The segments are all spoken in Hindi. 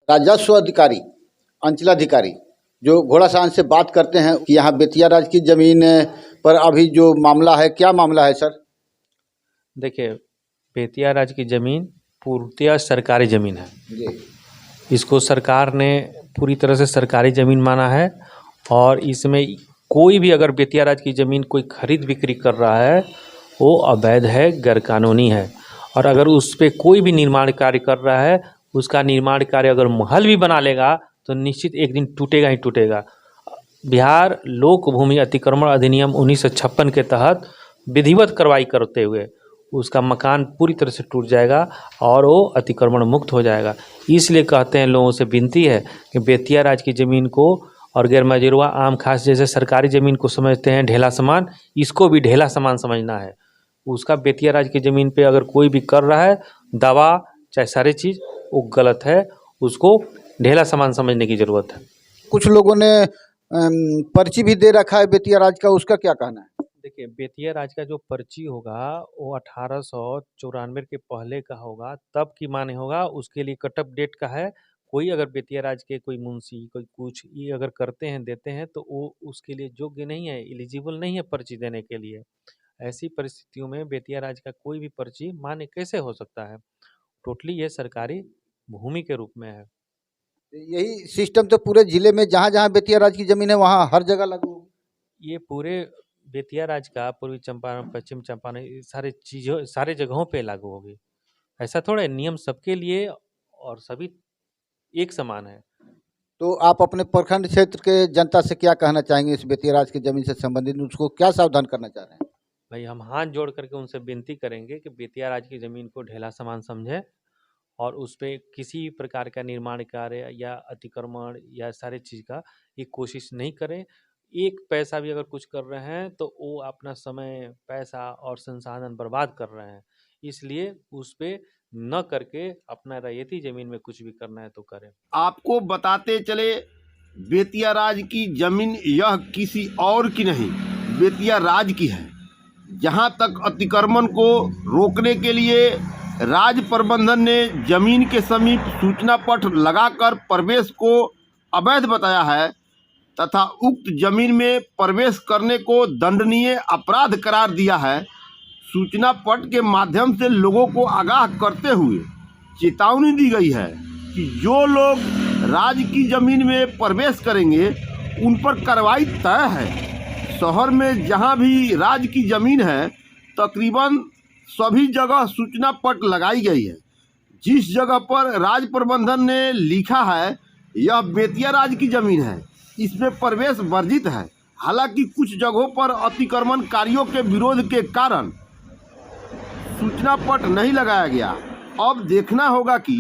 राजस्व अधिकारी, अंचलाधिकारी जो घोड़ासान से बात करते हैं कि यहाँ बेतिया राज की ज़मीन पर अभी जो मामला है, क्या मामला है सर? देखिए, बेतिया राज की ज़मीन पूर्णतः सरकारी ज़मीन है। जी। इसको सरकार ने पूरी तरह से सरकारी ज़मीन माना है और इसमें कोई भी अगर बेतिया राज की ज़मीन कोई खरीद बिक्री कर रहा है वो अवैध है, गैरकानूनी है। और अगर उस पे कोई भी निर्माण कार्य कर रहा है, उसका निर्माण कार्य अगर महल भी बना लेगा तो निश्चित एक दिन टूटेगा ही टूटेगा। बिहार लोक भूमि अतिक्रमण अधिनियम 1956 के तहत विधिवत कार्रवाई करते हुए उसका मकान पूरी तरह से टूट जाएगा और वो अतिक्रमण मुक्त हो जाएगा। इसलिए कहते हैं, लोगों से विनती है कि बेतिया राज की ज़मीन को और गैर मजरूआ आम खास जैसे सरकारी ज़मीन को समझते हैं ढेला सामान, इसको भी ढेला सामान समझना है। उसका बेतिया राज की ज़मीन पे अगर कोई भी कर रहा है दावा चाहे सारी चीज़, वो गलत है, उसको ढेला सामान समझने की ज़रूरत है। कुछ लोगों ने पर्ची भी दे रखा है बेतिया राज का, उसका क्या कहना है? देखिए, बेतिया राज का जो पर्ची होगा वो 1894 के पहले का होगा, तब की माने होगा, उसके लिए कट ऑफ डेट का है। कोई अगर बेतिया राज के कोई मुंशी कोई कुछ ये अगर करते हैं देते हैं तो वो उसके लिए योग्य नहीं है, एलिजिबल नहीं है पर्ची देने के लिए। ऐसी परिस्थितियों में बेतिया राज का कोई भी पर्ची मान्य कैसे हो सकता है? टोटली ये सरकारी भूमि के रूप में है। यही सिस्टम तो पूरे जिले में जहाँ जहाँ बेतिया राज की ज़मीन है वहाँ हर जगह लागू होगी। ये पूरे बेतिया राज का पूर्वी चंपारण, पश्चिम चंपारण, ये सारे चीज़ों सारे जगहों पे लागू होगी। ऐसा थोड़ा है, नियम सबके लिए और सभी एक समान है। तो आप अपने प्रखंड क्षेत्र के जनता से क्या कहना चाहेंगे इस बेतिया राज की ज़मीन से संबंधित, उसको क्या सावधान करना चाह रहे हैं? भाई, हम हाथ जोड़ करके उनसे विनती करेंगे कि बेतिया राज की ज़मीन को ढेला सामान समझें और उस पे किसी भी प्रकार का निर्माण कार्य या अतिक्रमण या सारे चीज़ का ये कोशिश नहीं करें। एक पैसा भी अगर कुछ कर रहे हैं तो वो अपना समय, पैसा और संसाधन बर्बाद कर रहे हैं। इसलिए उस पे न करके अपना रैयती ज़मीन में कुछ भी करना है तो करें। आपको बताते चले, बेतिया राज की जमीन यह किसी और की नहीं, बेतिया राज की है। जहां तक अतिक्रमण को रोकने के लिए राज प्रबंधन ने जमीन के समीप सूचना पट लगाकर प्रवेश को अवैध बताया है तथा उक्त जमीन में प्रवेश करने को दंडनीय अपराध करार दिया है। सूचना पट के माध्यम से लोगों को आगाह करते हुए चेतावनी दी गई है कि जो लोग राज की जमीन में प्रवेश करेंगे उन पर कार्रवाई तय है। शहर में जहां भी राज की जमीन है तकरीबन सभी जगह सूचना पट लगाई गई है। जिस जगह पर राज प्रबंधन ने लिखा है यह बेतिया राज की जमीन है, इसमें प्रवेश वर्जित है। हालांकि कुछ जगहों पर अतिक्रमणकारियों के विरोध के कारण सूचना पट नहीं लगाया गया। अब देखना होगा कि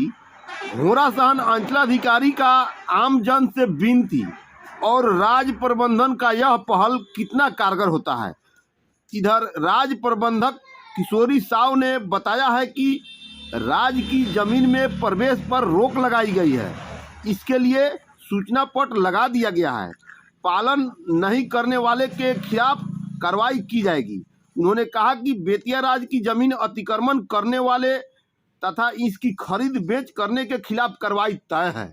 घोड़ासान अंचलाधिकारी का आम जन से विनती और राज प्रबंधन का यह पहल कितना कारगर होता है। इधर राज प्रबंधक किशोरी साव ने बताया है कि राज की जमीन में प्रवेश पर रोक लगाई गई है, इसके लिए सूचना पट लगा दिया गया है। पालन नहीं करने वाले के खिलाफ कार्रवाई की जाएगी। उन्होंने कहा कि बेतिया राज की जमीन अतिक्रमण करने वाले तथा इसकी खरीद बेच करने के खिलाफ कार्रवाई तय है।